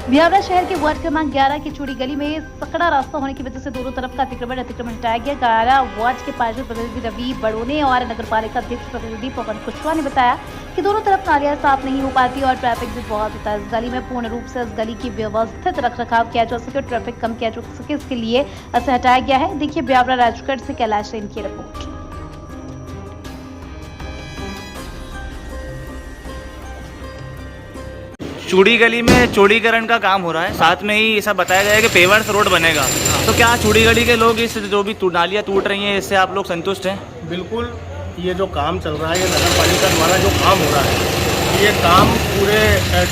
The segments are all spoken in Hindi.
ब्यावरा शहर के वार्ड क्रमांक 11 की चूड़ी गली में सकड़ा रास्ता होने की वजह से दोनों तरफ का अतिक्रमण हटाया गया। 11 वार्ड के पार्षद प्रतिनिधि रवि बड़ोने और नगर पालिका अध्यक्ष प्रतिनिधि पवन कुशवाहा ने बताया कि दोनों तरफ नालियां साफ नहीं हो पाती और ट्रैफिक भी बहुत होता है। इस गली में पूर्ण रूप से इस गली की व्यवस्थित रखरखाव किया जा सके और ट्रैफिक कम किया जा सके, इसके लिए इसे हटाया गया है। देखिए ब्यावरा राजगढ़ से कैलाश सेन की रिपोर्ट। चूड़ी गली में चौड़ीकरण का काम हो रहा है, साथ में ही ऐसा बताया गया है कि पेवर्स रोड बनेगा। तो क्या चूड़ी गली के लोग इस जो भी नालियाँ टूट रही हैं इससे आप लोग संतुष्ट हैं? बिल्कुल, ये जो काम चल रहा है, ये नगर पालिका द्वारा जो काम हो रहा है, ये काम पूरे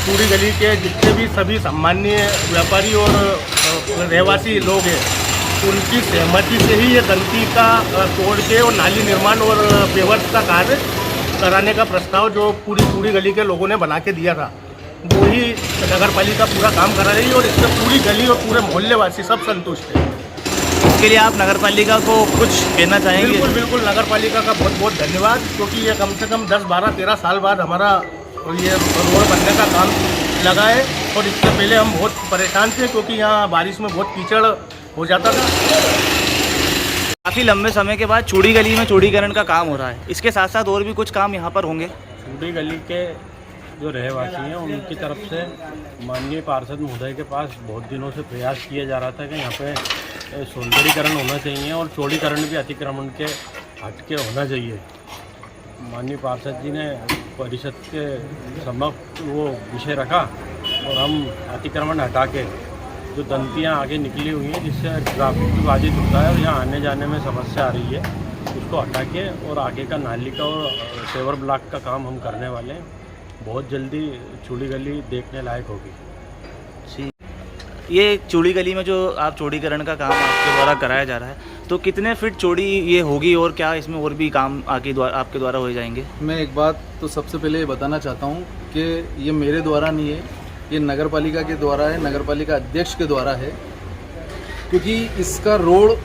चूड़ी गली के जितने भी सभी सामान्य व्यापारी और रहवासी लोग हैं, उनकी सहमति से ही ये गलती का तोड़ के और नाली निर्माण और पेवर्स का कार्य कराने का प्रस्ताव जो पूरी चूड़ी गली के लोगों ने बना के दिया था, वो ही नगर पालिका पूरा काम करा रही है और इससे पूरी गली और पूरे मोहल्ले वासी सब संतुष्ट है। इसके लिए आप नगर पालिका को कुछ कहना चाहेंगे? बिल्कुल बिल्कुल, नगर पालिका का बहुत बहुत धन्यवाद, क्योंकि ये कम से कम 10, 12, 13 साल बाद हमारा ये रोड बनने का काम लगा है और इससे पहले हम बहुत परेशान थे क्योंकि यहाँ बारिश में बहुत कीचड़ हो जाता था। काफ़ी लंबे समय के बाद चूड़ी गली में चौड़ीकरण का काम हो रहा है, इसके साथ साथ और भी कुछ काम यहाँ पर होंगे? चूड़ी गली के जो रहवासी हैं उनकी तरफ से माननीय पार्षद महोदय के पास बहुत दिनों से प्रयास किया जा रहा था कि यहाँ पे सौंदर्यीकरण होना चाहिए और चौड़ीकरण भी अतिक्रमण के हट के होना चाहिए। माननीय पार्षद जी ने परिषद के समक्ष वो विषय रखा और हम अतिक्रमण हटा के जो दंतियाँ आगे निकली हुई हैं जिससे ट्रैफिक भी बाधित होता है और यहाँ आने जाने में समस्या आ रही है, उसको हटा के और आगे का नाली का और पेवर ब्लॉक का काम हम करने वाले हैं। बहुत जल्दी चूड़ी गली देखने लायक होगी। ये चूड़ी गली में जो आप चौड़ीकरण का काम आपके द्वारा कराया जा रहा है, तो कितने फीट चौड़ी ये होगी और क्या इसमें और भी काम आपके द्वारा हो जाएंगे? मैं एक बात तो सबसे पहले ये बताना चाहता हूँ कि ये मेरे द्वारा नहीं है, ये नगर पालिका के द्वारा है, नगर पालिका अध्यक्ष के द्वारा है, क्योंकि इसका रोड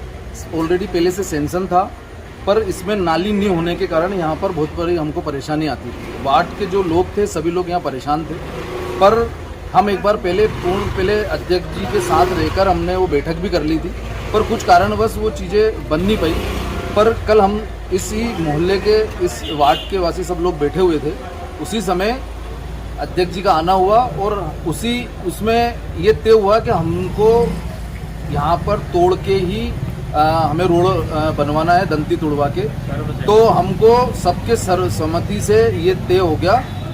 ऑलरेडी पहले से सैंक्शन था, पर इसमें नाली नहीं होने के कारण यहाँ पर बहुत बड़ी हमको परेशानी आती थी। वार्ड के जो लोग थे सभी लोग यहाँ परेशान थे, पर हम एक बार पहले अध्यक्ष जी के साथ रहकर हमने वो बैठक भी कर ली थी, पर कुछ कारणवश वो चीज़ें बन नहीं पाई। पर कल हम इसी मोहल्ले के इस वार्ड के वासी सब लोग बैठे हुए थे, उसी समय अध्यक्ष जी का आना हुआ और उसमें ये तय हुआ कि हमको यहाँ पर तोड़ के ही हमें रोड बनवाना है, दंती तोड़वा के। तो हमको सबके सर्वसम्मति से ये तय हो गया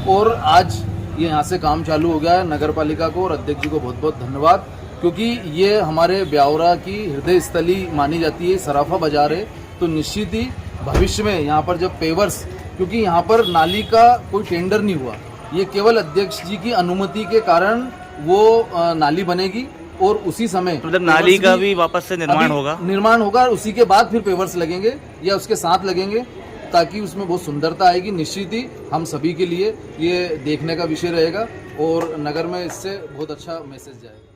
और आज ये यहाँ से काम चालू हो गया है। नगर पालिका को और अध्यक्ष जी को बहुत बहुत धन्यवाद, क्योंकि ये हमारे ब्यावरा की हृदय स्थली मानी जाती है, सराफा बाजार है। तो निश्चित ही भविष्य में यहाँ पर जब पेवर्स, क्योंकि यहाँ पर नाली का कोई टेंडर नहीं हुआ, ये केवल अध्यक्ष जी की अनुमति के कारण वो नाली बनेगी और उसी समय मतलब नाली का भी वापस से निर्माण होगा, उसी के बाद फिर पेवर्स लगेंगे या उसके साथ लगेंगे, ताकि उसमें बहुत सुंदरता आएगी। निश्चित ही हम सभी के लिए ये देखने का विषय रहेगा और नगर में इससे बहुत अच्छा मैसेज जाएगा।